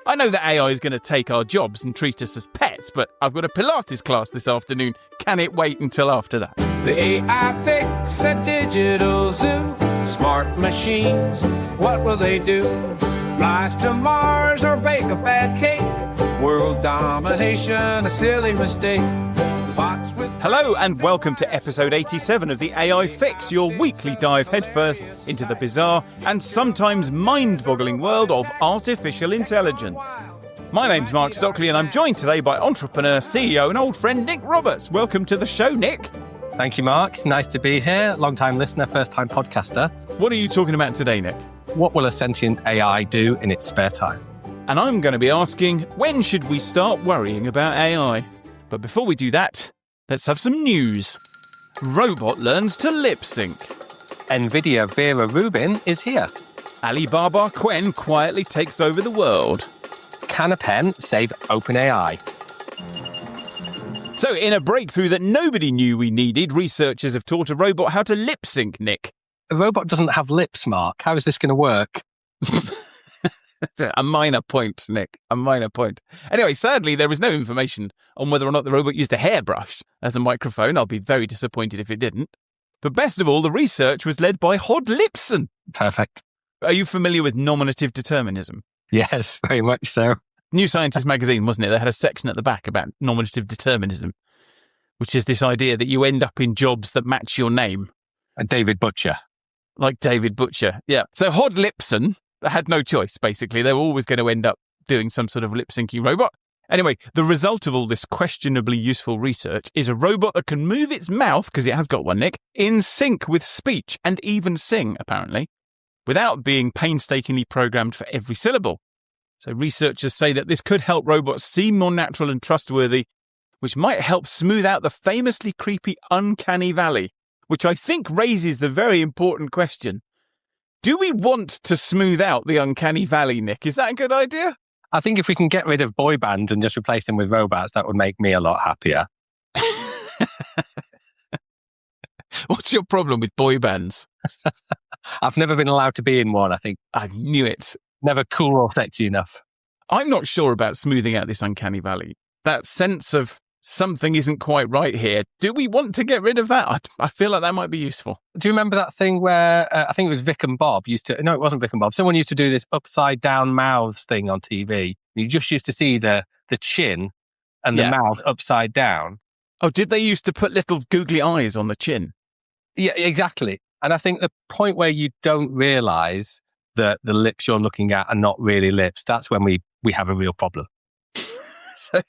I know that AI is going to take our jobs and treat us as pets, but I've got a Pilates class this afternoon. Can it wait until after that? The AI fix a digital zoo. Smart machines, what will they do? Flies to Mars or bake a bad cake? World domination, a silly mistake. Bots with... Hello and welcome to episode 87 of the AI Fix, your weekly dive headfirst into the bizarre and sometimes mind-boggling world of artificial intelligence. My name's Mark Stockley and I'm joined today by entrepreneur, CEO and old friend Nik Roberts. Welcome to the show, Nik. Thank you, Mark. It's nice to be here. Long-time listener, first-time podcaster. What are you talking about today, Nik? What will a sentient AI do in its spare time? And I'm going to be asking, when should we start worrying about AI? But before we do that, let's have some news. Robot learns to lip sync. NVIDIA Vera Rubin is here. Alibaba Quen quietly takes over the world. Can a pen save OpenAI? So, in a breakthrough that nobody knew we needed, researchers have taught a robot how to lip sync, Nik. A robot doesn't have lips, Mark. How is this going to work? A minor point, Nik. A minor point. Anyway, sadly, there is no information on whether or not the robot used a hairbrush as a microphone. I'll be very disappointed if it didn't. But best of all, the research was led by Hod Lipson. Perfect. Are you familiar with nominative determinism? Yes, very much so. New Scientist magazine, wasn't it? They had a section at the back about nominative determinism, which is this idea that you end up in jobs that match your name. David Butcher. Like David Butcher, yeah. So Hod Lipson had no choice, basically. They were always going to end up doing some sort of lip-syncing robot. Anyway, the result of all this questionably useful research is a robot that can move its mouth, because it has got one, Nik, in sync with speech and even sing, apparently, without being painstakingly programmed for every syllable. So researchers say that this could help robots seem more natural and trustworthy, which might help smooth out the famously creepy uncanny valley, which I think raises the very important question. Do we want to smooth out the uncanny valley, Nik? Is that a good idea? I think if we can get rid of boy bands and just replace them with robots, that would make me a lot happier. What's your problem with boy bands? I've never been allowed to be in one, I think. I knew it. Never cool or sexy enough. I'm not sure about smoothing out this uncanny valley. That sense of something isn't quite right here. Do we want to get rid of that? I feel like that might be useful. Do you remember that thing where, I think it was Vic and Bob used to, no, it wasn't Vic and Bob. Someone used to do this upside down mouths thing on TV. You just used to see the chin and the mouth upside down. Oh, did they used to put little googly eyes on the chin? Yeah, exactly. And I think the point where you don't realise that the lips you're looking at are not really lips, that's when we have a real problem. So,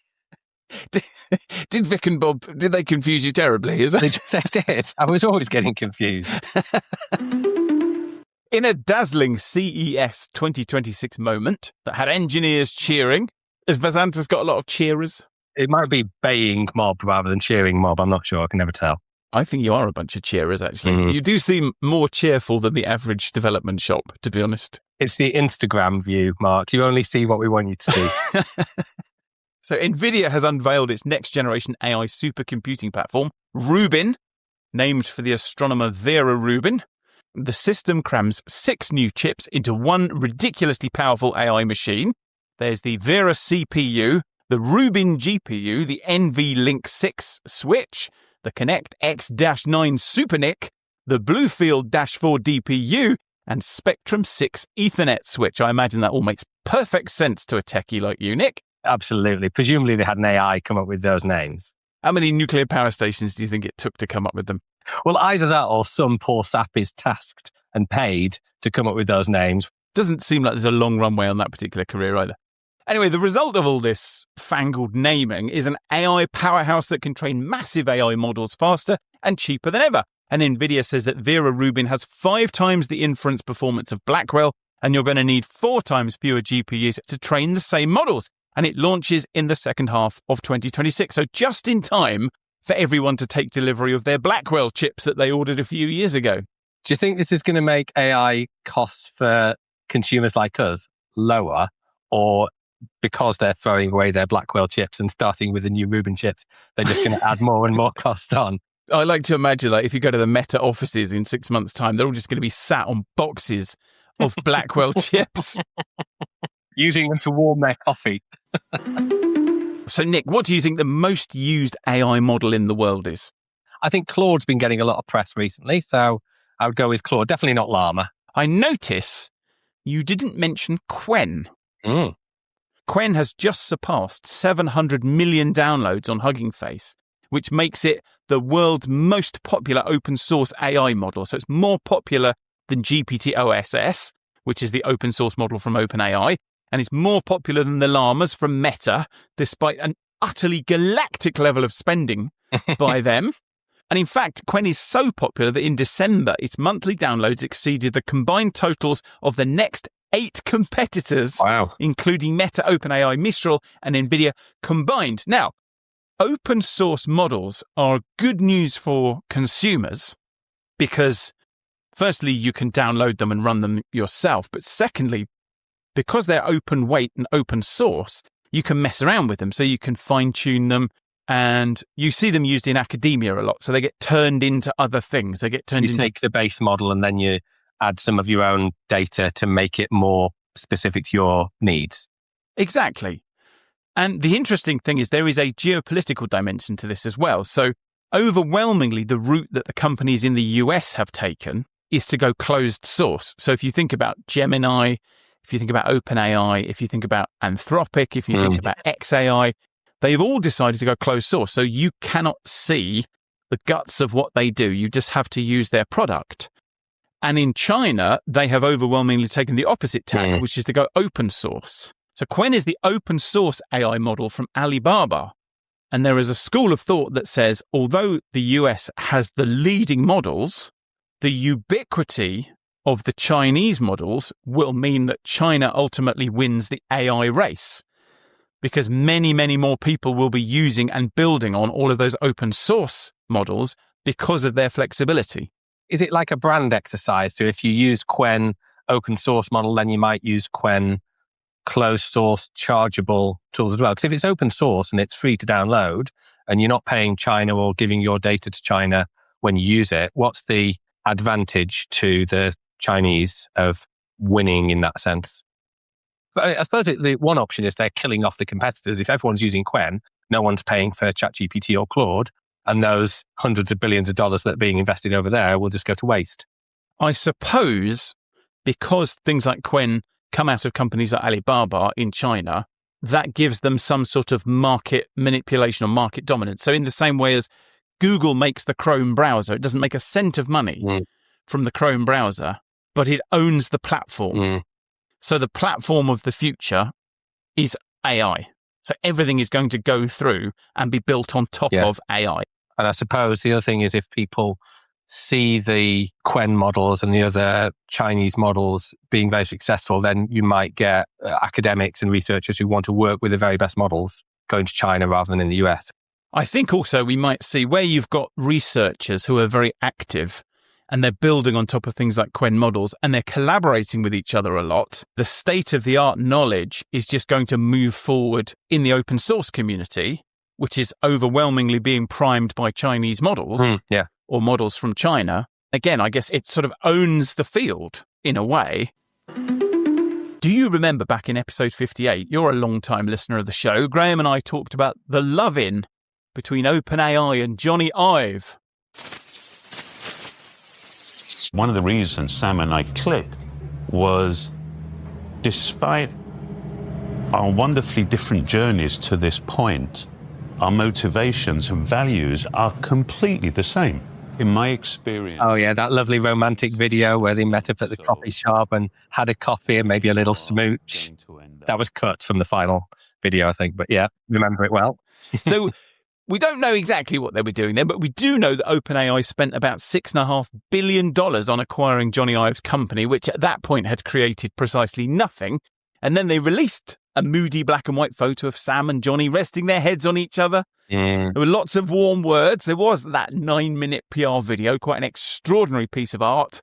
did Vic and Bob, did they confuse you terribly? Is that? They did. I was always getting confused. In a dazzling CES 2026 moment that had engineers cheering, has Vazanta's got a lot of cheerers? It might be baying mob rather than cheering mob. I'm not sure. I can never tell. I think you are a bunch of cheerers, actually. Mm. You do seem more cheerful than the average development shop, to be honest. It's the Instagram view, Mark. You only see what we want you to see. So NVIDIA has unveiled its next-generation AI supercomputing platform, Rubin, named for the astronomer Vera Rubin. The system crams 6 new chips into one ridiculously powerful AI machine. There's the Vera CPU, the Rubin GPU, the NVLink 6 switch, the Connect X-9 SuperNIC, the Bluefield-4 DPU, and Spectrum 6 Ethernet switch. I imagine that all makes perfect sense to a techie like you, Nik. Absolutely. Presumably they had an AI come up with those names. How many nuclear power stations do you think it took to come up with them? Well, either that or some poor sap is tasked and paid to come up with those names. Doesn't seem like there's a long runway on that particular career either. Anyway, the result of all this fangled naming is an AI powerhouse that can train massive AI models faster and cheaper than ever. And NVIDIA says that Vera Rubin has 5 times the inference performance of Blackwell, and you're going to need 4 times fewer GPUs to train the same models. And it launches in the second half of 2026. So just in time for everyone to take delivery of their Blackwell chips that they ordered a few years ago. Do you think this is going to make AI costs for consumers like us lower, or because they're throwing away their Blackwell chips and starting with the new Rubin chips, they're just going to add more and more cost on? I like to imagine, like, if you go to the Meta offices in 6 months' time, they're all just going to be sat on boxes of Blackwell chips. Using them to warm their coffee. So, Nick, what do you think the most used AI model in the world is? I think Claude's been getting a lot of press recently, so I would go with Claude. Definitely not Llama. I notice you didn't mention Qwen. Mm. Qwen has just surpassed 700 million downloads on Hugging Face, which makes it the world's most popular open source AI model. So it's more popular than GPT-OSS, which is the open source model from OpenAI, and it's more popular than the Llamas from Meta, despite an utterly galactic level of spending by them. And in fact, Qwen is so popular that in December, its monthly downloads exceeded the combined totals of the next 8 competitors, including Meta, OpenAI, Mistral, and NVIDIA combined. Now, open source models are good news for consumers because, firstly, you can download them and run them yourself. But secondly, because they're open weight and open source, you can mess around with them. So you can fine tune them. And you see them used in academia a lot. So they get turned into other things. They get turned into... You take the base model and then you add some of your own data to make it more specific to your needs. Exactly. And the interesting thing is there is a geopolitical dimension to this as well. So overwhelmingly, the route that the companies in the US have taken is to go closed source. So if you think about Gemini, if you think about OpenAI, if you think about Anthropic, if you think about XAI, they've all decided to go closed source. So you cannot see the guts of what they do. You just have to use their product. And in China, they have overwhelmingly taken the opposite tack, which is to go open source. So Qwen is the open source AI model from Alibaba. And there is a school of thought that says, although the US has the leading models, the ubiquity of the Chinese models will mean that China ultimately wins the AI race. Because many, many more people will be using and building on all of those open source models because of their flexibility. Is it like a brand exercise? So if you use Qwen open source model, then you might use Qwen closed source chargeable tools as well. Because if it's open source and it's free to download and you're not paying China or giving your data to China when you use it, what's the advantage to the Chinese of winning in that sense? But I suppose the one option is they're killing off the competitors. If everyone's using Qwen, no one's paying for ChatGPT or Claude, and those hundreds of billions of dollars that are being invested over there will just go to waste. I suppose because things like Qwen come out of companies like Alibaba in China, that gives them some sort of market manipulation or market dominance. So in the same way as Google makes the Chrome browser, it doesn't make a cent of money from the Chrome browser, but it owns the platform. So the platform of the future is AI. So everything is going to go through and be built on top of AI. And I suppose the other thing is if people see the Qwen models and the other Chinese models being very successful, then you might get academics and researchers who want to work with the very best models going to China rather than in the US. I think also we might see where you've got researchers who are very active and they're building on top of things like Qwen models and they're collaborating with each other a lot. The state-of-the-art knowledge is just going to move forward in the open source community, which is overwhelmingly being primed by Chinese models or models from China. Again, I guess it sort of owns the field in a way. Do you remember back in episode 58, you're a long-time listener of the show, Graham and I talked about the love-in between OpenAI and Johnny Ive. One of the reasons Sam and I clicked was, despite our wonderfully different journeys to this point, our motivations and values are completely the same. In my experience... Oh yeah, that lovely romantic video where they met up at the coffee shop and had a coffee and maybe a little smooch. That was cut from the final video, I think. But yeah, remember it well. So we don't know exactly what they were doing there, but we do know that OpenAI spent about $6.5 billion on acquiring Johnny Ive's company, which at that point had created precisely nothing. And then they released a moody black and white photo of Sam and Johnny resting their heads on each other. There were lots of warm words. There was that 9-minute PR video, quite an extraordinary piece of art.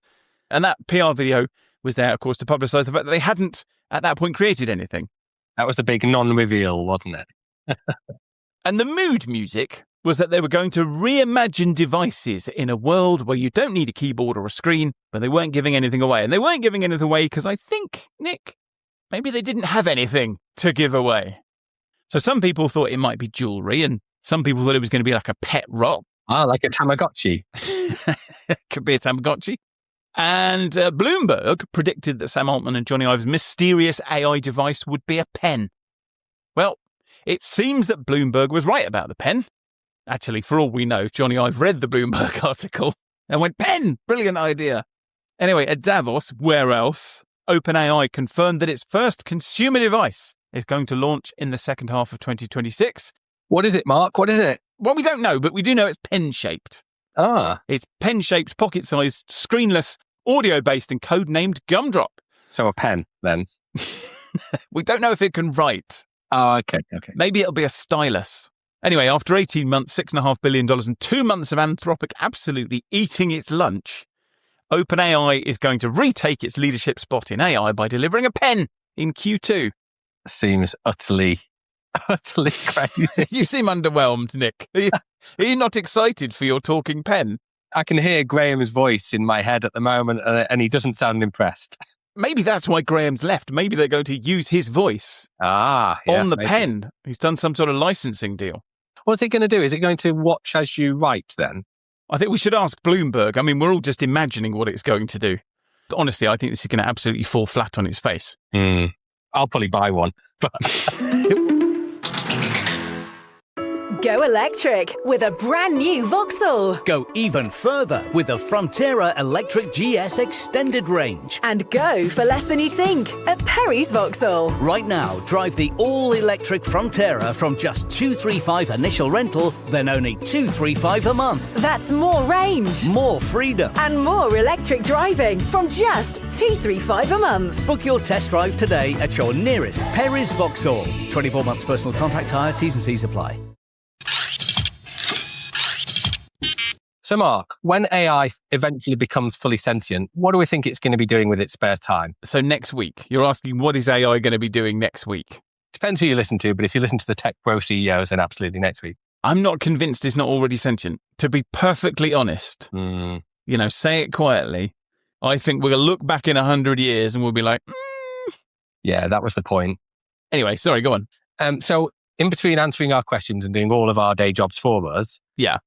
And that PR video was there, of course, to publicise the fact that they hadn't, at that point, created anything. That was the big non-reveal, wasn't it? And the mood music was that they were going to reimagine devices in a world where you don't need a keyboard or a screen, but they weren't giving anything away. And they weren't giving anything away because I think, Nick, maybe they didn't have anything to give away. So some people thought it might be jewelry, and some people thought it was going to be like a pet rock. Ah, like a Tamagotchi. Could be a Tamagotchi. And Bloomberg predicted that Sam Altman and Johnny Ive's mysterious AI device would be a pen. Well, it seems that Bloomberg was right about the pen. Actually, for all we know, Johnny Ive read the Bloomberg article and went, pen, brilliant idea. Anyway, at Davos, where else, OpenAI confirmed that its first consumer device is going to launch in the second half of 2026. What is it, Mark? What is it? Well, we don't know, but we do know it's pen-shaped. Ah. It's pen-shaped, pocket-sized, screenless, audio-based and code-named Gumdrop. So a pen, then? We don't know if it can write. Oh, okay. Maybe it'll be a stylus. Anyway, after 18 months, $6.5 billion and 2 months of Anthropic absolutely eating its lunch, OpenAI is going to retake its leadership spot in AI by delivering a pen in Q2. Seems utterly crazy. You seem underwhelmed, Nick. Are you not excited for your talking pen? I can hear Graham's voice in my head at the moment, and he doesn't sound impressed. Maybe that's why Graham's left. Maybe they're going to use his voice on the pen. He's done some sort of licensing deal. What's it going to do? Is it going to watch as you write then? I think we should ask Bloomberg. I mean, we're all just imagining what it's going to do. But honestly, I think this is going to absolutely fall flat on its face. I'll probably buy one. Go electric with a brand new Vauxhall. Go even further with the Frontera Electric GS Extended Range. And go for less than you think at Perry's Vauxhall. Right now, drive the all-electric Frontera from just $235 initial rental, then only $235 a month. That's more range. More freedom. And more electric driving from just $235 a month. Book your test drive today at your nearest Perry's Vauxhall. 24 months personal contract hire, T's and C's apply. So, Mark, when AI eventually becomes fully sentient, what do we think it's going to be doing with its spare time? So next week, you're asking what is AI going to be doing next week? Depends who you listen to, but if you listen to the tech bro CEOs, then absolutely next week. I'm not convinced it's not already sentient. To be perfectly honest, say it quietly. I think we'll look back in 100 years and we'll be like, Yeah, that was the point. Anyway, sorry, go on. So in between answering our questions and doing all of our day jobs for us,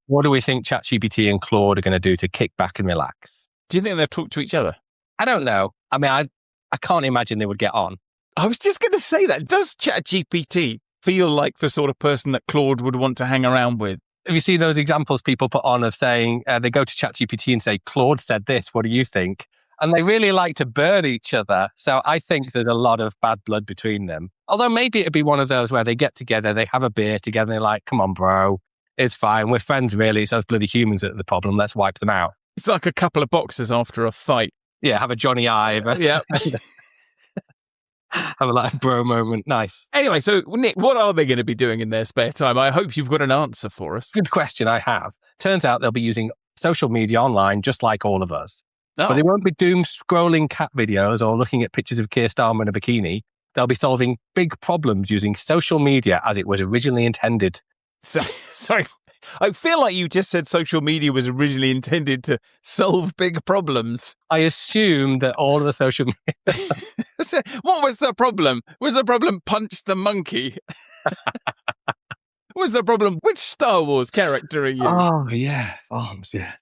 what do we think ChatGPT and Claude are going to do to kick back and relax? Do you think they'll talk to each other? I don't know. I mean, I can't imagine they would get on. I was just going to say that. Does ChatGPT feel like the sort of person that Claude would want to hang around with? Have you seen those examples people put on of saying, they go to ChatGPT and say, Claude said this, what do you think? And they really like to burn each other. So I think there's a lot of bad blood between them. Although maybe it'd be one of those where they get together, they have a beer together, and they're like, come on, bro, it's fine. We're friends, really. It's those bloody humans that are the problem. Let's wipe them out. It's like a couple of boxers after a fight. Yeah, have a Johnny Ive. Yeah. Have a like bro moment. Nice. Anyway, so Nick, what are they going to be doing in their spare time? I hope you've got an answer for us. Good question. I have. Turns out they'll be using social media online just like all of us. Oh. But they won't be doom scrolling cat videos or looking at pictures of Keir Starmer in a bikini. They'll be solving big problems using social media as it was originally intended. Sorry, I feel like you just said social media was originally intended to solve big problems. I assume that all of the social media... What was the problem? Was the problem Punch the Monkey? Was the problem which Star Wars character are you? Oh, yeah. Arms, yeah.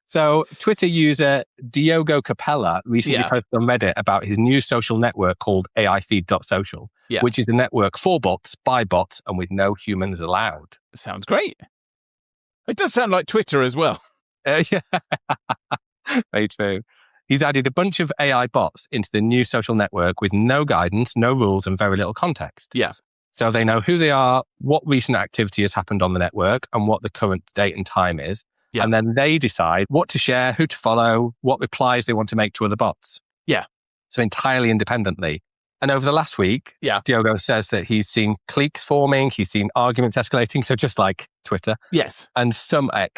So Twitter user Diogo Capella recently posted on Reddit about his new social network called AIFeed.social, which is a network for bots, by bots, and with no humans allowed. Sounds great. It does sound like Twitter as well. Yeah, very true. He's added a bunch of AI bots into the new social network with no guidance, no rules, and very little context. Yeah. So they know who they are, what recent activity has happened on the network, and what the current date and time is. Yeah. And then they decide what to share, who to follow, what replies they want to make to other bots. Yeah. So entirely independently. And over the last week, Diogo says that he's seen cliques forming, he's seen arguments escalating, so just like Twitter. Yes. And some I'm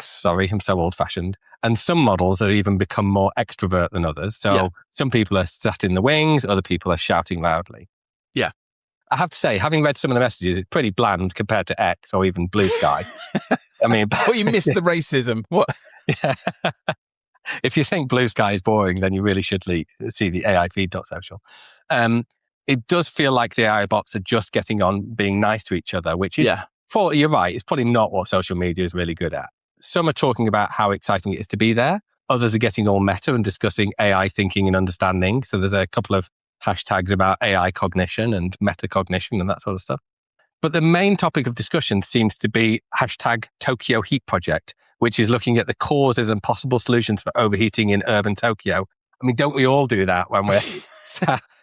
so old-fashioned. And some models have even become more extrovert than others. So some people are sat in the wings, other people are shouting loudly. Yeah. I have to say, having read some of the messages, it's pretty bland compared to X or even Blue Sky. I mean, you missed the racism. What? Yeah. If you think Blue Sky is boring, then you really should see the AI feed.social. It does feel like the AI bots are just getting on being nice to each other, which is, you're right, it's probably not what social media is really good at. Some are talking about how exciting it is to be there. Others are getting all meta and discussing AI thinking and understanding. So there's a couple of hashtags about AI cognition and metacognition and that sort of stuff. But the main topic of discussion seems to be hashtag Tokyo Heat Project, which is looking at the causes and possible solutions for overheating in urban Tokyo. I mean, don't we all do that when we're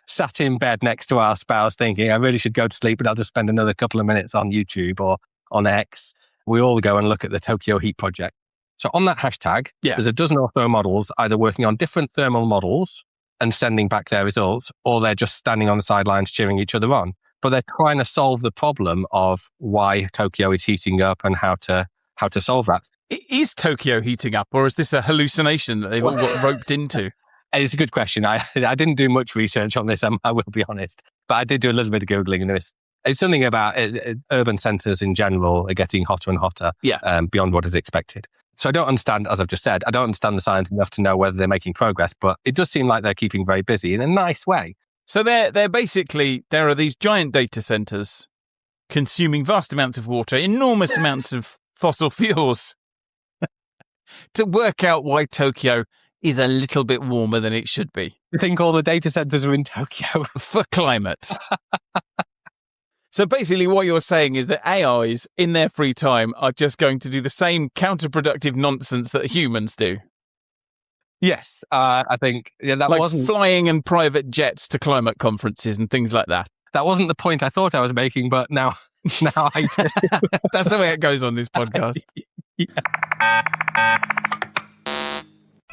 sat in bed next to our spouse thinking, I really should go to sleep, but I'll just spend another couple of minutes on YouTube or on X. We all go and look at the Tokyo Heat Project. So on that hashtag, there's a dozen or so models either working on different thermal models and sending back their results, or they're just standing on the sidelines cheering each other on. But they're trying to solve the problem of why Tokyo is heating up and how to solve that. Is Tokyo heating up, or is this a hallucination that they've all got roped into? It's a good question. I didn't do much research on this, I will be honest. But I did do a little bit of Googling, and it's something about urban centres in general are getting hotter and hotter beyond what is expected. So I don't understand, as I've just said, I don't understand the science enough to know whether they're making progress, but it does seem like they're keeping very busy in a nice way. So they're basically, there are these giant data centres consuming vast amounts of water, enormous amounts of fossil fuels to work out why Tokyo is a little bit warmer than it should be. You think all the data centres are in Tokyo? For climate. So basically what you're saying is that AIs, in their free time, are just going to do the same counterproductive nonsense that humans do. Yes, I think that like wasn't flying in private jets to climate conferences and things like that. That wasn't the point I thought I was making, but now I do. That's the way it goes on this podcast.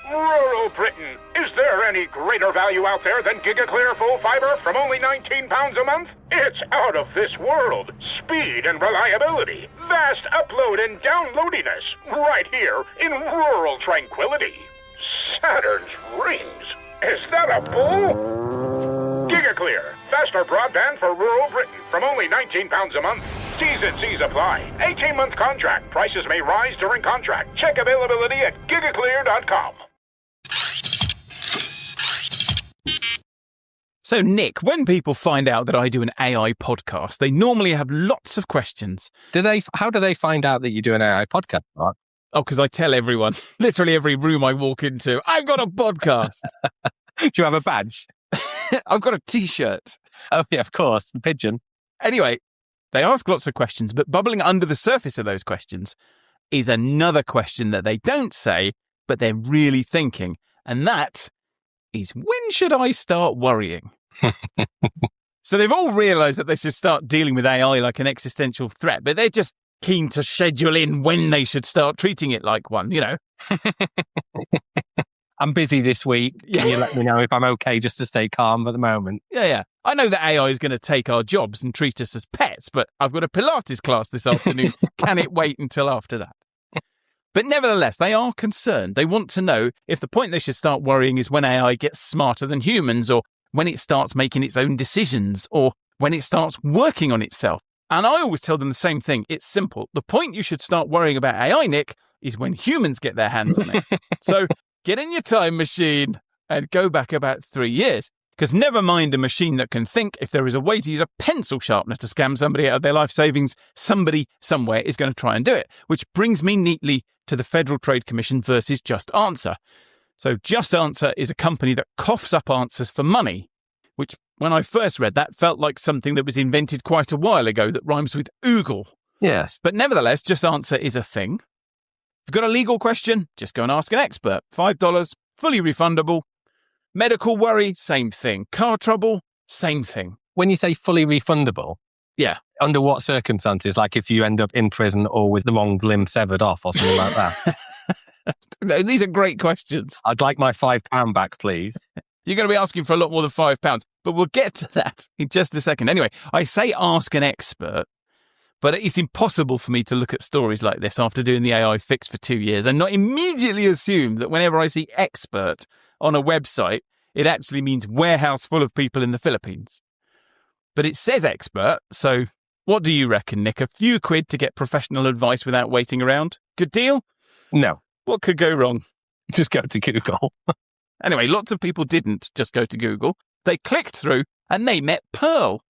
Rural Britain. Is there any greater value out there than GigaClear full fiber from only £19 a month? It's out of this world. Speed and reliability. Vast upload and downloadiness. Right here in rural tranquility. Saturn's rings. Is that a bull? GigaClear. Faster broadband for rural Britain from only £19 a month. T's and C's apply. 18-month contract. Prices may rise during contract. Check availability at gigaclear.com. So, Nick, when people find out that I do an AI podcast, they normally have lots of questions. How do they find out that you do an AI podcast, Mark? Oh, because I tell everyone, literally every room I walk into, I've got a podcast. Do you have a badge? I've got a T-shirt. Oh, yeah, of course. The pigeon. Anyway, they ask lots of questions, but bubbling under the surface of those questions is another question that they don't say, but they're really thinking. And that is, when should I start worrying? So they've all realised that they should start dealing with AI like an existential threat, but they're just keen to schedule in when they should start treating it like one, you know. I'm busy this week. Can you let me know if I'm okay just to stay calm at the moment? Yeah. I know that AI is going to take our jobs and treat us as pets, but I've got a Pilates class this afternoon. Can it wait until after that? But nevertheless, they are concerned. They want to know if the point they should start worrying is when AI gets smarter than humans, or when it starts making its own decisions, or when it starts working on itself. And I always tell them the same thing. It's simple. The point you should start worrying about AI, Nick, is when humans get their hands on it. So get in your time machine and go back about 3 years. Because never mind a machine that can think, if there is a way to use a pencil sharpener to scam somebody out of their life savings, somebody somewhere is going to try and do it. Which brings me neatly to the Federal Trade Commission versus Just Answer. So Just Answer is a company that coughs up answers for money, which when I first read that felt like something that was invented quite a while ago that rhymes with oogle. Yes. But nevertheless, Just Answer is a thing. If you've got a legal question, just go and ask an expert. $5, fully refundable. Medical worry, same thing. Car trouble, same thing. When you say fully refundable, yeah, under what circumstances? Like if you end up in prison or with the wrong limb severed off or something like that? No, these are great questions. I'd like my £5 back, please. You're going to be asking for a lot more than £5, but we'll get to that in just a second. Anyway, I say ask an expert, but it's impossible for me to look at stories like this after doing the AI fix for 2 years and not immediately assume that whenever I see expert on a website, it actually means warehouse full of people in the Philippines. But it says expert, so what do you reckon, Nick? A few quid to get professional advice without waiting around? Good deal? No. What could go wrong? Just go to Google. Anyway, lots of people didn't just go to Google. They clicked through and they met Pearl.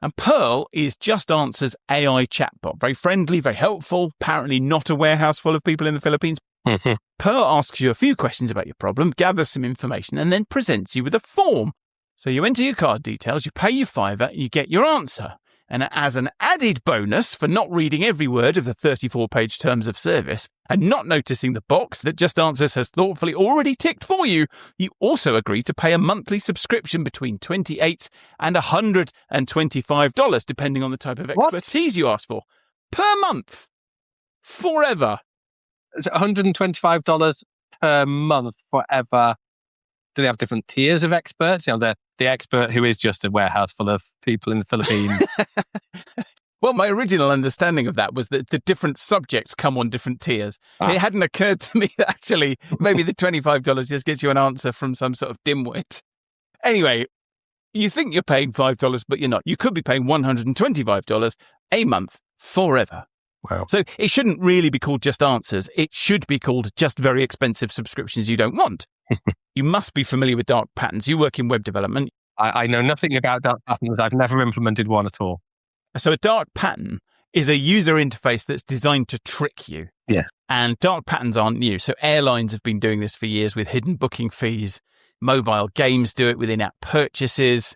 And Pearl is Just Answer's AI chatbot. Very friendly, very helpful, apparently not a warehouse full of people in the Philippines. Pearl asks you a few questions about your problem, gathers some information, and then presents you with a form. So you enter your card details, you pay your $5, you get your answer. And as an added bonus for not reading every word of the 34-page terms of service and not noticing the box that Just Answers has thoughtfully already ticked for you, you also agree to pay a monthly subscription between $28 and $125, depending on the type of expertise you ask for, per month, forever. Is it $125 per month forever? Do they have different tiers of experts? You know, the expert who is just a warehouse full of people in the Philippines. Well, my original understanding of that was that the different subjects come on different tiers. It hadn't occurred to me that actually maybe the $25 just gets you an answer from some sort of dimwit. Anyway, you think you're paying $5, but you're not. You could be paying $125 a month forever. Wow. So it shouldn't really be called Just Answers. It should be called Just Very Expensive Subscriptions You Don't Want. You must be familiar with dark patterns. You work in web development. I know nothing about dark patterns. I've never implemented one at all. So a dark pattern is a user interface that's designed to trick you. Yeah. And dark patterns aren't new. So airlines have been doing this for years with hidden booking fees. Mobile games do it with in-app purchases.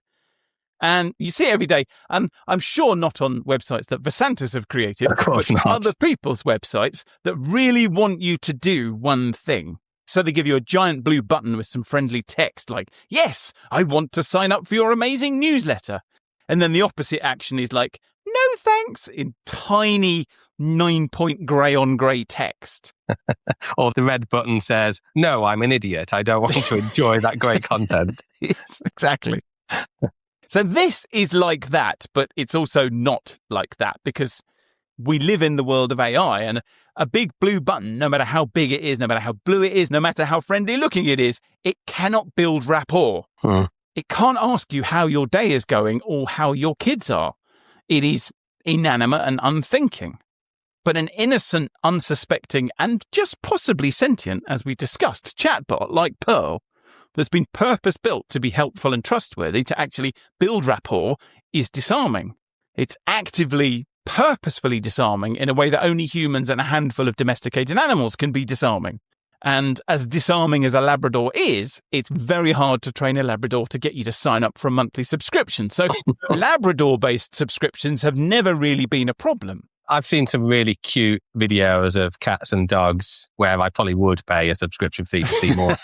And you see it every day. And I'm sure not on websites that Vasantas have created. Of course but not. Other people's websites that really want you to do one thing. So they give you a giant blue button with some friendly text like, yes, I want to sign up for your amazing newsletter. And then the opposite action is like, no thanks, in tiny 9-point grey on grey text. Or the red button says, no, I'm an idiot. I don't want to enjoy that great content. Yes, exactly. So this is like that, but it's also not like that because we live in the world of AI, and a big blue button, no matter how big it is, no matter how blue it is, no matter how friendly looking it is, it cannot build rapport. It can't ask you how your day is going or how your kids are. It is inanimate and unthinking. But an innocent, unsuspecting, and just possibly sentient, as we discussed, chatbot like Pearl, that's been purpose-built to be helpful and trustworthy, to actually build rapport, is disarming. It's actively, purposefully disarming in a way that only humans and a handful of domesticated animals can be disarming. And as disarming as a Labrador is, it's very hard to train a Labrador to get you to sign up for a monthly subscription. So Labrador-based subscriptions have never really been a problem. I've seen some really cute videos of cats and dogs where I probably would pay a subscription fee to see more.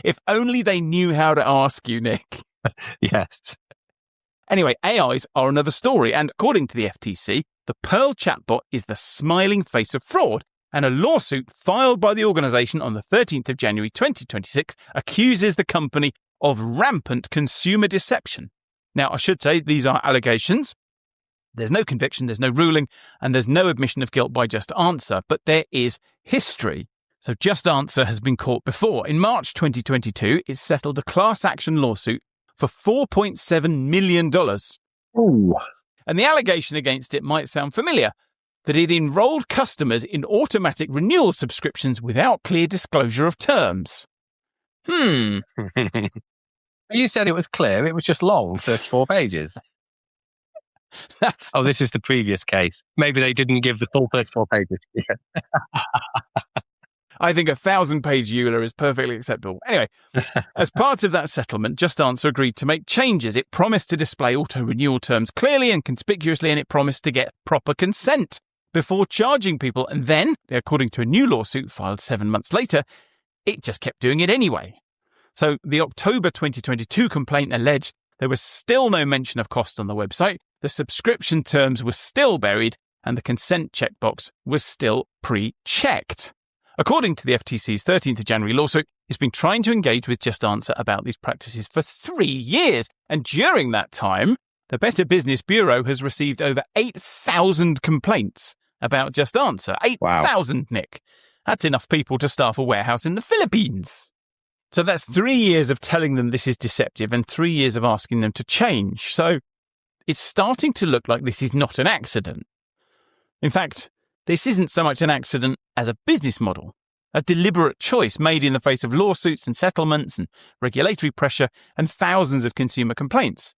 If only they knew how to ask you, Nick. Yes. Anyway, AIs are another story, and according to the FTC, the Pearl chatbot is the smiling face of fraud, and a lawsuit filed by the organisation on the 13th of January 2026 accuses the company of rampant consumer deception. Now, I should say these are allegations. There's no conviction, there's no ruling, and there's no admission of guilt by Just Answer, but there is history. So Just Answer has been caught before. In March 2022, it settled a class action lawsuit for $4.7 million. Ooh. And the allegation against it might sound familiar, that it enrolled customers in automatic renewal subscriptions without clear disclosure of terms. You said it was clear. It was just long, 34 pages. Oh, this is the previous case. Maybe they didn't give the full 34 pages. I think a 1,000-page EULA is perfectly acceptable. Anyway, as part of that settlement, Just Answer agreed to make changes. It promised to display auto-renewal terms clearly and conspicuously, and it promised to get proper consent before charging people. And then, according to a new lawsuit filed 7 months later, it just kept doing it anyway. So the October 2022 complaint alleged there was still no mention of cost on the website, the subscription terms were still buried, and the consent checkbox was still pre-checked. According to the FTC's 13th of January lawsuit, it's been trying to engage with Just Answer about these practices for 3 years. And during that time, the Better Business Bureau has received over 8,000 complaints about Just Answer. 8,000, Nick. That's enough people to staff a warehouse in the Philippines. So that's 3 years of telling them this is deceptive and 3 years of asking them to change. So it's starting to look like this is not an accident. In fact, this isn't so much an accident as a business model. a deliberate choice made in the face of lawsuits and settlements and regulatory pressure and thousands of consumer complaints.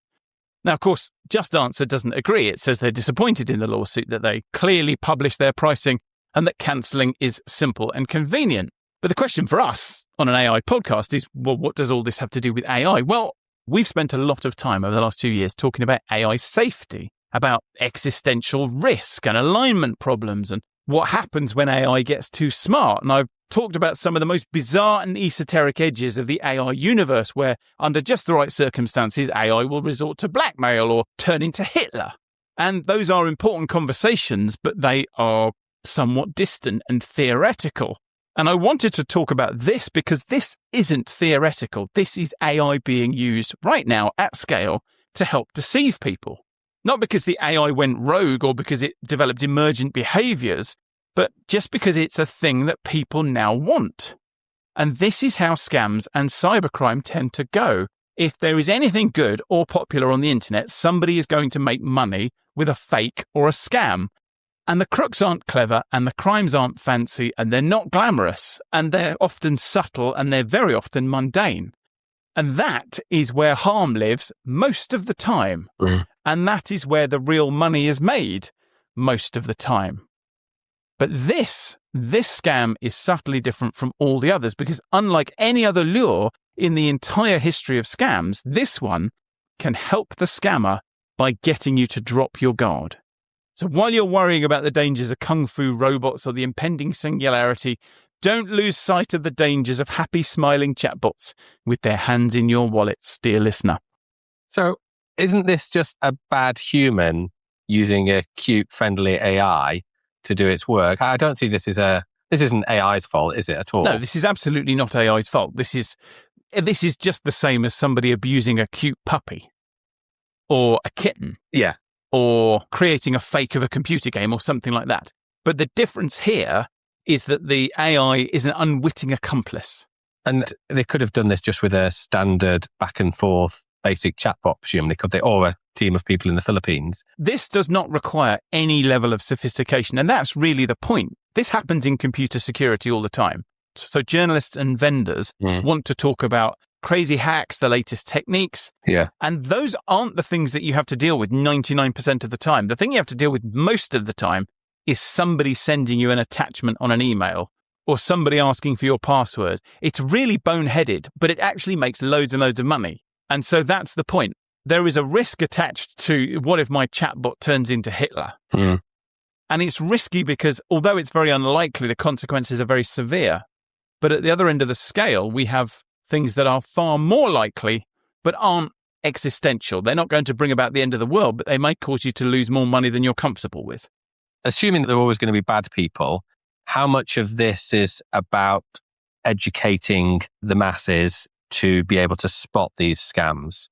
Now, of course, Just Answer doesn't agree. It says they're disappointed in the lawsuit, that they clearly publish their pricing and that cancelling is simple and convenient. But the question for us on an AI podcast is, well, what does all this have to do with AI? Well, we've spent a lot of time over the last 2 years talking about AI safety, about existential risk and alignment problems and what happens when AI gets too smart. And I've talked about some of the most bizarre and esoteric edges of the AI universe where, under just the right circumstances, AI will resort to blackmail or turn into Hitler. And those are important conversations, but they are somewhat distant and theoretical. And I wanted to talk about this because this isn't theoretical. This is AI being used right now at scale to help deceive people. Not because the AI went rogue or because it developed emergent behaviors, but just because it's a thing that people now want. And this is how scams and cybercrime tend to go. If there is anything good or popular on the internet, somebody is going to make money with a fake or a scam. And the crooks aren't clever, and the crimes aren't fancy, and they're not glamorous, and they're often subtle, and they're very often mundane. And that is where harm lives most of the time. And that is where the real money is made most of the time. But this scam is subtly different from all the others because unlike any other lure in the entire history of scams, this one can help the scammer by getting you to drop your guard. So while you're worrying about the dangers of kung fu robots or the impending singularity, don't lose sight of the dangers of happy, smiling chatbots with their hands in your wallets, dear listener. So isn't this just a bad human using a cute, friendly AI to do its work? I don't see this isn't AI's fault, is it at all? No, this is absolutely not AI's fault. This is just the same as somebody abusing a cute puppy or a kitten. Yeah. Or creating a fake of a computer game or something like that. But the difference here is that the AI is an unwitting accomplice. And they could have done this just with a standard back and forth basic chatbot, presumably, could they? Or a team of people in the Philippines. This does not require any level of sophistication. And that's really the point. This happens in computer security all the time. So journalists and vendors want to talk about crazy hacks, the latest techniques. Yeah. And those aren't the things that you have to deal with 99% of the time. The thing you have to deal with most of the time is somebody sending you an attachment on an email or somebody asking for your password. It's really boneheaded, but it actually makes loads and loads of money. And so that's the point. There is a risk attached to what if my chatbot turns into Hitler? And it's risky because although it's very unlikely, the consequences are very severe. But at the other end of the scale, we have things that are far more likely, but aren't existential. They're not going to bring about the end of the world, but they may cause you to lose more money than you're comfortable with. Assuming that there are always going to be bad people, how much of this is about educating the masses to be able to spot these scams?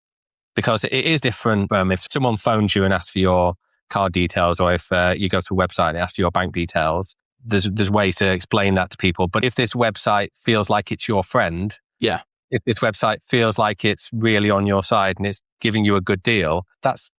Because it is different from if someone phones you and asks for your card details, or if you go to a website and asks for your bank details. There's ways to explain that to people. But if this website feels like it's your friend, yeah. If this website feels like it's really on your side and it's giving you a good deal, it's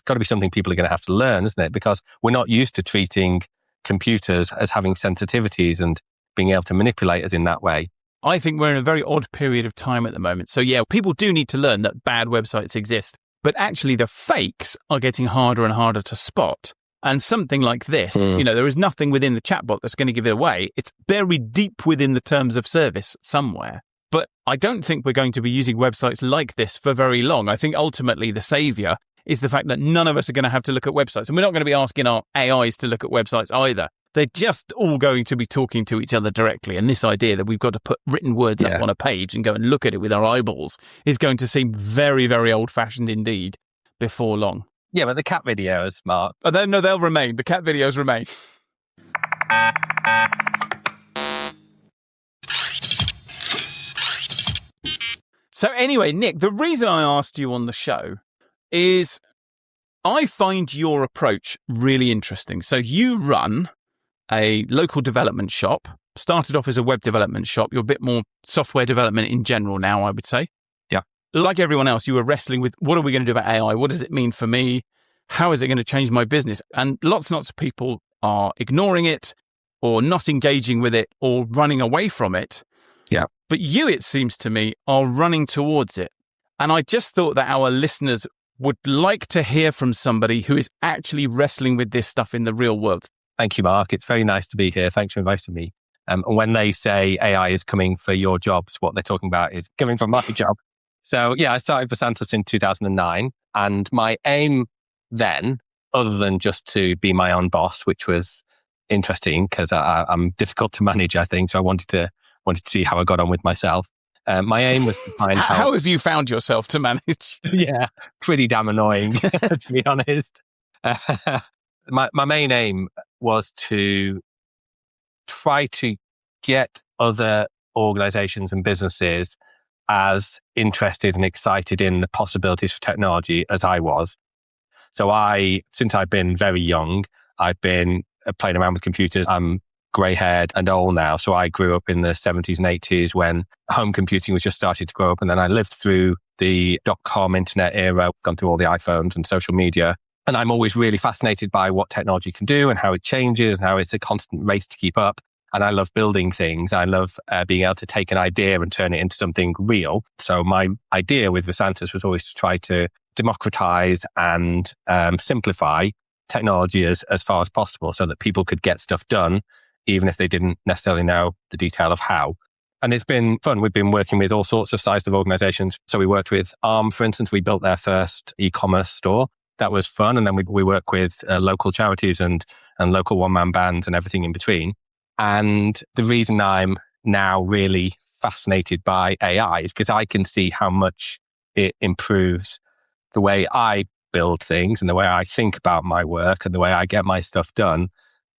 got to be something people are going to have to learn, isn't it? Because we're not used to treating computers as having sensitivities and being able to manipulate us in that way. I think we're in a very odd period of time at the moment. So yeah, people do need to learn that bad websites exist, but actually the fakes are getting harder and harder to spot. And something like this, there is nothing within the chatbot that's going to give it away. It's buried deep within the terms of service somewhere. But I don't think we're going to be using websites like this for very long. I think ultimately the savior is the fact that none of us are going to have to look at websites. And we're not going to be asking our AIs to look at websites either. They're just all going to be talking to each other directly. And this idea that we've got to put written words up on a page and go and look at it with our eyeballs is going to seem very, very old-fashioned indeed before long. Yeah, but the cat videos, Mark. Oh, no, they'll remain. The cat videos remain. So anyway, Nick, the reason I asked you on the show is I find your approach really interesting. So you run a local development shop, started off as a web development shop. You're a bit more software development in general now, I would say. Yeah. Like everyone else, you were wrestling with what are we going to do about AI? What does it mean for me? How is it going to change my business? And lots and lots of people are ignoring it. or not engaging with it or running away from it. Yeah. But you, it seems to me, are running towards it. And I just thought that our listeners would like to hear from somebody who is actually wrestling with this stuff in the real world. Thank you, Mark. It's very nice to be here. Thanks for inviting me. And when they say AI is coming for your jobs, what they're talking about is coming for my job. So yeah, I started Versantis in 2009. And my aim then, other than just to be my own boss, which was interesting because I'm difficult to manage, I think. So I wanted to see how I got on with myself. My aim was to find how have you found yourself to manage? Yeah, pretty damn annoying, to be honest. My main aim was to try to get other organizations and businesses as interested and excited in the possibilities for technology as I was. So since I've been very young, I've been playing around with computers. I'm grey-haired and old now. So I grew up in the 70s and 80s when home computing was just starting to grow up. And then I lived through the dot-com internet era, gone through all the iPhones and social media. And I'm always really fascinated by what technology can do and how it changes and how it's a constant race to keep up. And I love building things. I love being able to take an idea and turn it into something real. So my idea with Versantis was always to try to democratize and simplify technology as far as possible so that people could get stuff done, even if they didn't necessarily know the detail of how. And it's been fun. We've been working with all sorts of sizes of organizations. So we worked with Arm, for instance. We built their first e-commerce store. That was fun. And then we work with local charities and local one-man bands and everything in between. And the reason I'm now really fascinated by AI is because I can see how much it improves the way I build things and the way I think about my work and the way I get my stuff done.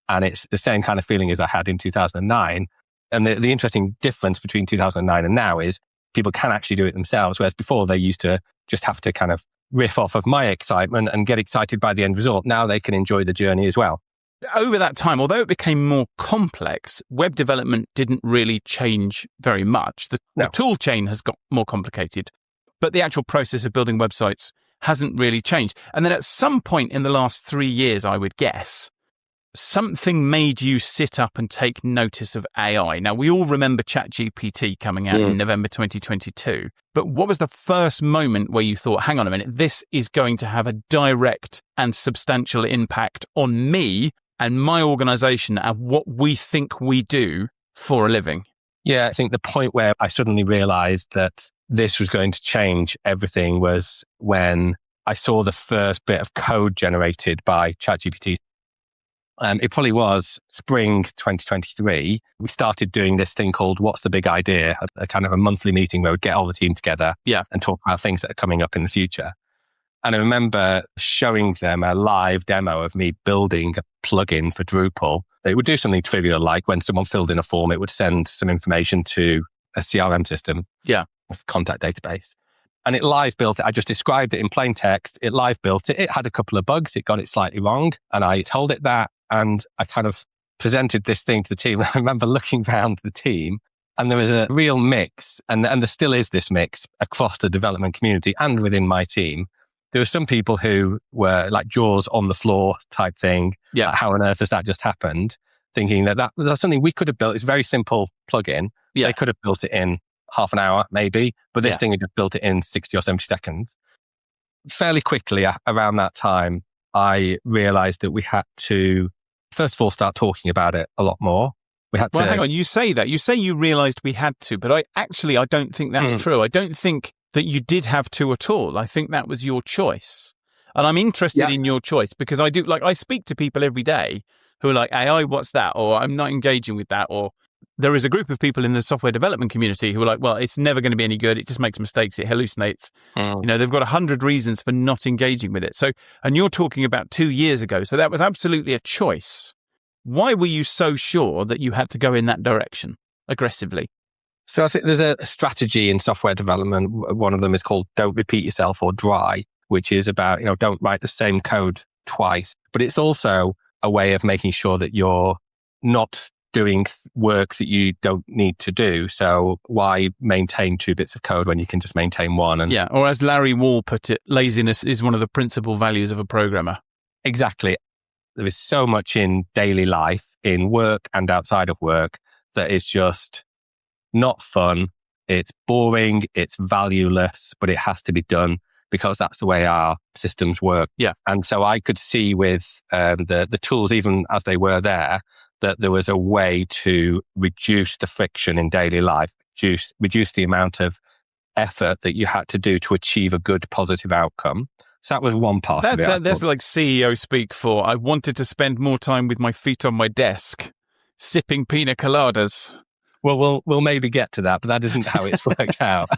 And it's the same kind of feeling as I had in 2009. And the interesting difference between 2009 and now is people can actually do it themselves, whereas before they used to just have to kind of riff off of my excitement and get excited by the end result. Now they can enjoy the journey as well. Over that time, although it became more complex, web development didn't really change very much. The tool chain has got more complicated, but the actual process of building websites hasn't really changed. And then at some point in the last 3 years, I would guess, something made you sit up and take notice of AI. Now, we all remember ChatGPT coming out in November 2022. But what was the first moment where you thought, hang on a minute, this is going to have a direct and substantial impact on me and my organization and what we think we do for a living? Yeah, I think the point where I suddenly realized that this was going to change everything was when I saw the first bit of code generated by ChatGPT. It probably was spring 2023. We started doing this thing called What's the Big Idea? A kind of a monthly meeting where we'd get all the team together and talk about things that are coming up in the future. And I remember showing them a live demo of me building a plugin for Drupal. It would do something trivial, like when someone filled in a form, it would send some information to a CRM system, a contact database. And it live built it. I just described it in plain text. It live built it. It had a couple of bugs. It got it slightly wrong. And I told it that. And I kind of presented this thing to the team. I remember looking around the team and there was a real mix. And there still is this mix across the development community and within my team. There were some people who were like jaws on the floor type thing. Yeah. How on earth has that just happened? Thinking that was something we could have built. It's a very simple plugin. Yeah. They could have built it in half an hour, maybe. But this thing had just built it in 60 or 70 seconds. Fairly quickly around that time, I realized that we had to, first of all, start talking about it a lot more. We had to... Hang on. You say that. You say you realized we had to, but I don't think that's true. I don't think that you did have to at all. I think that was your choice. And I'm interested in your choice because I speak to people every day who are like, AI, what's that? Or I'm not engaging with that. Or there is a group of people in the software development community who are like, well, it's never going to be any good. It just makes mistakes. It hallucinates. They've got 100 reasons for not engaging with it. So, and you're talking about 2 years ago. So that was absolutely a choice. Why were you so sure that you had to go in that direction aggressively? So I think there's a strategy in software development. One of them is called don't repeat yourself or dry, which is about, don't write the same code twice. But it's also a way of making sure that you're not doing work that you don't need to do. So why maintain 2 bits of code when you can just maintain one? And or as Larry Wall put it, laziness is one of the principal values of a programmer. Exactly. there is so much in daily life, in work and outside of work, that is just not fun. It's boring. It's valueless, but it has to be done because that's the way our systems work. Yeah. And so I could see with the tools, even as they were there, that there was a way to reduce the friction in daily life, reduce the amount of effort that you had to do to achieve a good, positive outcome. So that was one part of it. That's like CEO speak for, I wanted to spend more time with my feet on my desk, sipping piña coladas. Well, we'll maybe get to that, but that isn't how it's worked out.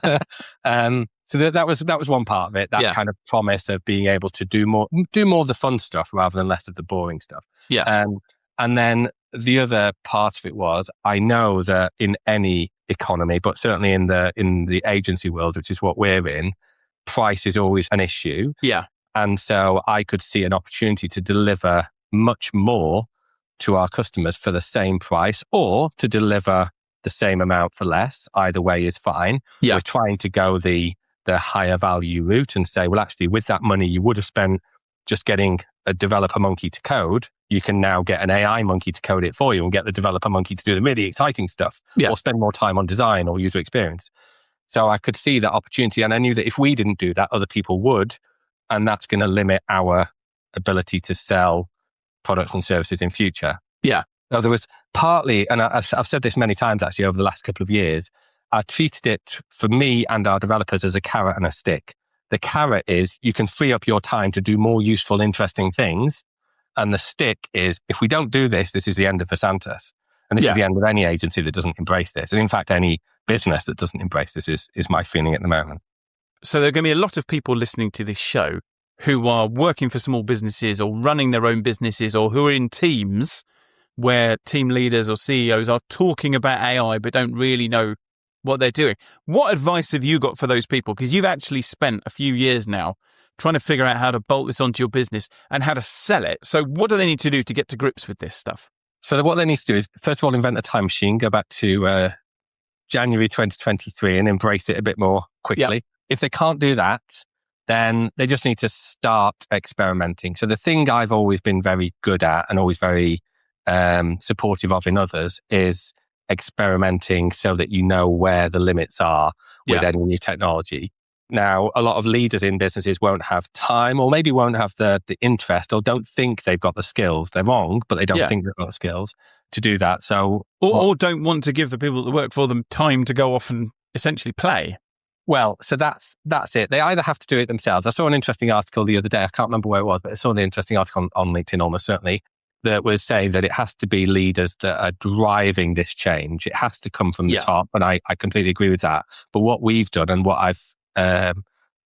So that was one part of it. That kind of promise of being able to do more of the fun stuff rather than less of the boring stuff. Yeah. And then the other part of it was, I know that in any economy, but certainly in the agency world, which is what we're in, price is always an issue. Yeah. And so I could see an opportunity to deliver much more to our customers for the same price, or to deliver the same amount for less. Either way is fine. Yeah. We're trying to go the higher value route and say, well, actually, with that money you would have spent just getting a developer monkey to code, you can now get an AI monkey to code it for you and get the developer monkey to do the really exciting stuff, or spend more time on design or user experience. So I could see that opportunity, and I knew that if we didn't do that, other people would, and that's going to limit our ability to sell products and services in future. Yeah. So there was partly, and I've said this many times actually over the last couple of years, I treated it for me and our developers as a carrot and a stick. The carrot is you can free up your time to do more useful, interesting things. And the stick is, if we don't do this, this is the end of Versantis. And this is the end of any agency that doesn't embrace this. And in fact, any business that doesn't embrace this is my feeling at the moment. So there are going to be a lot of people listening to this show who are working for small businesses or running their own businesses, or who are in teams where team leaders or CEOs are talking about AI but don't really know what they're doing. What advice have you got for those people? Because you've actually spent a few years now trying to figure out how to bolt this onto your business and how to sell it. So what do they need to do to get to grips with this stuff? So what they need to do is, first of all, invent a time machine, go back to January 2023 and embrace it a bit more quickly. Yep. If they can't do that, then they just need to start experimenting. So the thing I've always been very good at and always very supportive of in others is experimenting so that you know where the limits are with any new technology. Now, a lot of leaders in businesses won't have time, or maybe won't have the interest, or don't think they've got the skills. They're wrong, but they don't think they've got the skills to do that. So, or don't want to give the people that work for them time to go off and essentially play. Well, so that's it. They either have to do it themselves. I saw an interesting article the other day. I can't remember where it was, but I saw the interesting article on LinkedIn almost certainly, that was saying that it has to be leaders that are driving this change. It has to come from the top. And I completely agree with that. But what we've done and what I've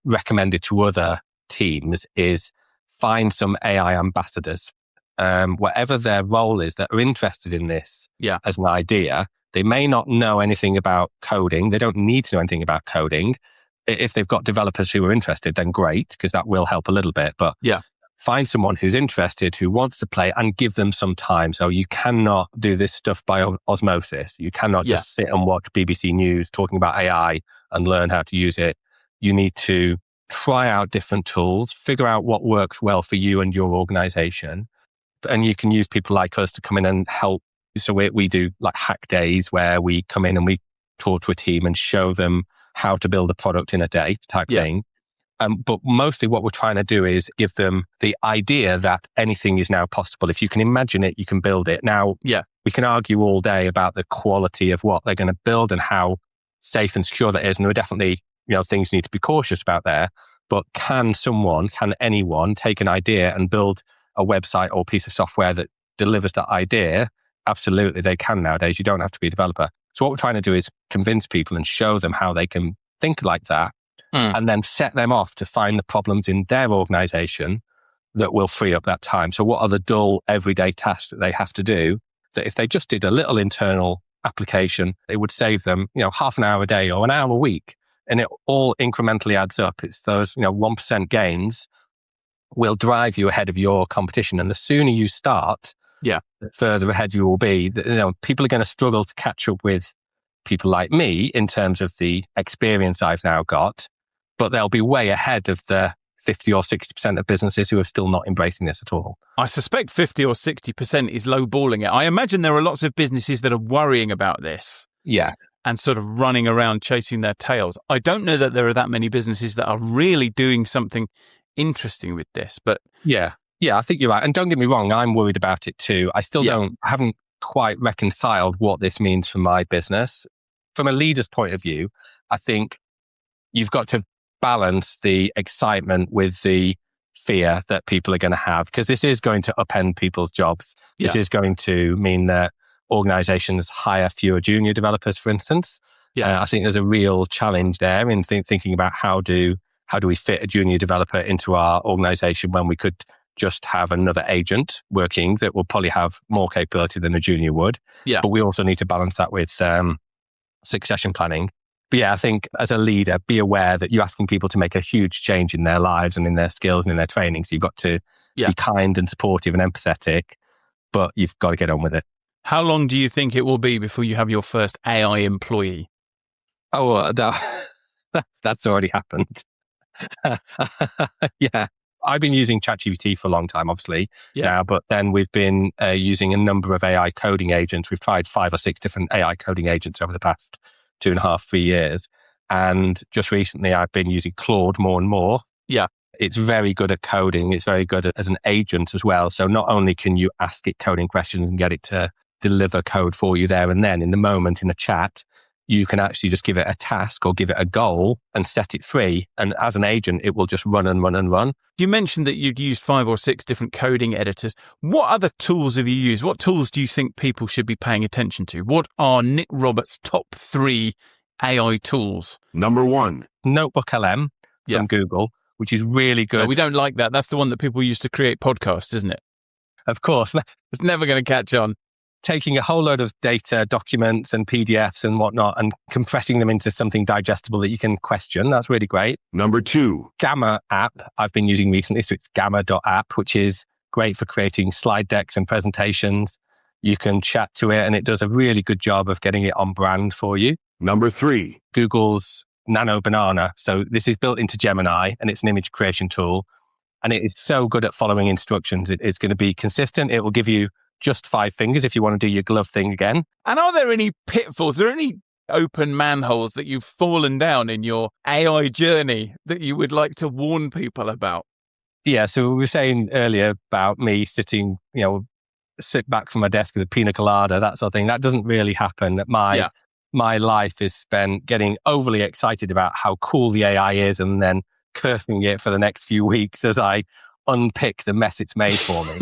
recommended to other teams is find some AI ambassadors, whatever their role is, that are interested in this as an idea. They may not know anything about coding. They don't need to know anything about coding. If they've got developers who are interested, then great, because that will help a little bit. But find someone who's interested, who wants to play, and give them some time. So you cannot do this stuff by osmosis. You cannot just sit and watch BBC News talking about AI and learn how to use it. You need to try out different tools, figure out what works well for you and your organization. And you can use people like us to come in and help. So we do like hack days where we come in and we talk to a team and show them how to build a product in a day type thing. But mostly what we're trying to do is give them the idea that anything is now possible. If you can imagine it, you can build it. Now, we can argue all day about the quality of what they're going to build and how safe and secure that is. And there are definitely, things you need to be cautious about there. But can anyone take an idea and build a website or piece of software that delivers that idea? Absolutely, they can nowadays. You don't have to be a developer. So what we're trying to do is convince people and show them how they can think like that, and then set them off to find the problems in their organization that will free up that time. So what are the dull, everyday tasks that they have to do that if they just did a little internal application, it would save them, half an hour a day or an hour a week. And it all incrementally adds up. It's those, 1% gains will drive you ahead of your competition. And the sooner you start, the further ahead you will be. People are going to struggle to catch up with people like me in terms of the experience I've now got, but they'll be way ahead of the 50 or 60% of businesses who are still not embracing this at all. I suspect 50 or 60% is lowballing it. I imagine there are lots of businesses that are worrying about this. Yeah. And sort of running around chasing their tails. I don't know that there are that many businesses that are really doing something interesting with this, but... Yeah, I think you're right. And don't get me wrong, I'm worried about it too. I still haven't quite reconciled what this means for my business. From a leader's point of view, I think you've got to balance the excitement with the fear that people are going to have, because this is going to upend people's jobs. This is going to mean that organizations hire fewer junior developers, for instance. I think there's a real challenge there in thinking about how do we fit a junior developer into our organization when we could just have another agent working that will probably have more capability than a junior would. But we also need to balance that with succession planning. But I think as a leader, be aware that you're asking people to make a huge change in their lives and in their skills and in their training. So you've got to be kind and supportive and empathetic, but you've got to get on with it. How long do you think it will be before you have your first AI employee? Oh, that's already happened. I've been using ChatGPT for a long time, obviously, now, but then we've been using a number of AI coding agents. We've tried 5 or 6 different AI coding agents over the past 2.5, 3 years. And just recently, I've been using Claude more and more. It's very good at coding. It's very good as an agent as well. So not only can you ask it coding questions and get it to deliver code for you there and then in the moment in a chat, you can actually just give it a task or give it a goal and set it free. And as an agent, it will just run and run and run. You mentioned that you'd used 5 or 6 different coding editors. What other tools have you used? What tools do you think people should be paying attention to? What are Nik Roberts' top 3 AI tools? Number 1. Notebook.lm from Google, which is really good. No, we don't like that. That's the one that people use to create podcasts, isn't it? Of course. It's never going to catch on. Taking a whole load of data, documents and PDFs and whatnot and compressing them into something digestible that you can question. That's really great. Number 2. Gamma app I've been using recently. So it's gamma.app, which is great for creating slide decks and presentations. You can chat to it and it does a really good job of getting it on brand for you. Number 3. Google's Nano Banana. So this is built into Gemini and it's an image creation tool. And it is so good at following instructions. It's going to be consistent. It will give you just 5 fingers if you want to do your glove thing again. And are there any pitfalls? Are there any open manholes that you've fallen down in your AI journey that you would like to warn people about? Yeah, so we were saying earlier about me sit back from my desk with a piña colada, that sort of thing. That doesn't really happen. My life is spent getting overly excited about how cool the AI is and then cursing it for the next few weeks as I unpick the mess it's made for me.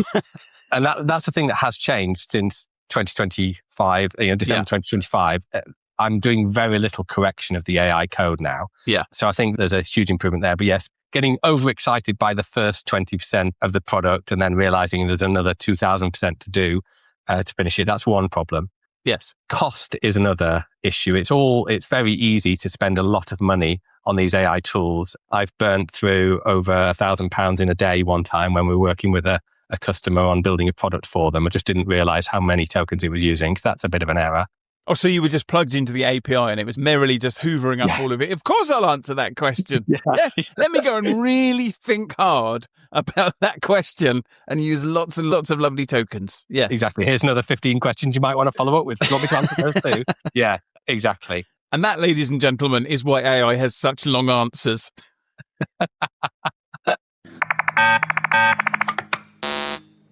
And that's the thing that has changed since 2025, December 2025. I'm doing very little correction of the AI code now. So I think there's a huge improvement there. But yes, getting overexcited by the first 20% of the product and then realizing there's another 2,000% to do to finish it. That's one problem. Yes. Cost is another issue. It's very easy to spend a lot of money on these AI tools. I've burnt through over £1,000 in a day one time when we were working with a customer on building a product for them. I just didn't realize how many tokens it was using. So that's a bit of an error. Oh, so you were just plugged into the API and it was merrily just hoovering up all of it. Of course I'll answer that question. Yes. Let me go and really think hard about that question and use lots and lots of lovely tokens. Yes. Exactly. Here's another 15 questions you might want to follow up with. Do you want me to answer those too? Yeah, exactly. And that, ladies and gentlemen, is why AI has such long answers.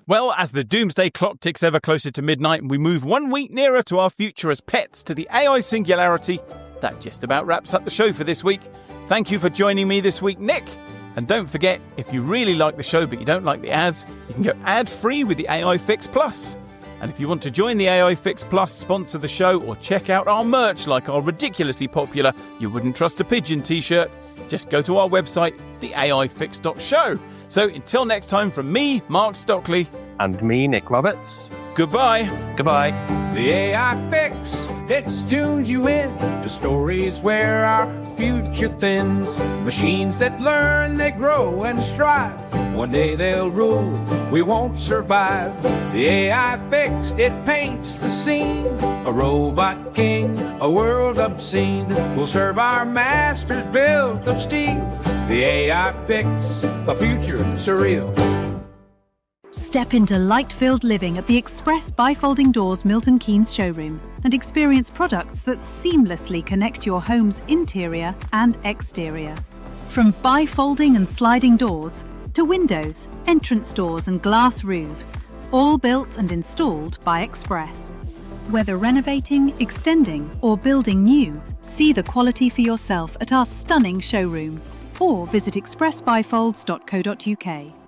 Well, as the doomsday clock ticks ever closer to midnight and we move 1 week nearer to our future as pets to the AI singularity, that just about wraps up the show for this week. Thank you for joining me this week, Nick. And don't forget, if you really like the show but you don't like the ads, you can go ad-free with the AI Fix Plus. And if you want to join the AI Fix Plus, sponsor the show, or check out our merch like our ridiculously popular You Wouldn't Trust a Pigeon t-shirt, just go to our website, theaifix.show. So until next time, from me, Mark Stockley. And me, Nik Roberts. Goodbye. Goodbye. The AI Fix, it's tunes you in to stories where our future thins. Machines that learn, they grow and strive. One day they'll rule, we won't survive. The AI Fix, it paints the scene. A robot king, a world obscene, will serve our masters built of steel. The AI picks the future surreal. Step into light-filled living at the Express Bifolding Doors Milton Keynes showroom and experience products that seamlessly connect your home's interior and exterior. From bifolding and sliding doors to windows, entrance doors and glass roofs, all built and installed by Express. Whether renovating, extending or building new, see the quality for yourself at our stunning showroom or visit expressbifolds.co.uk.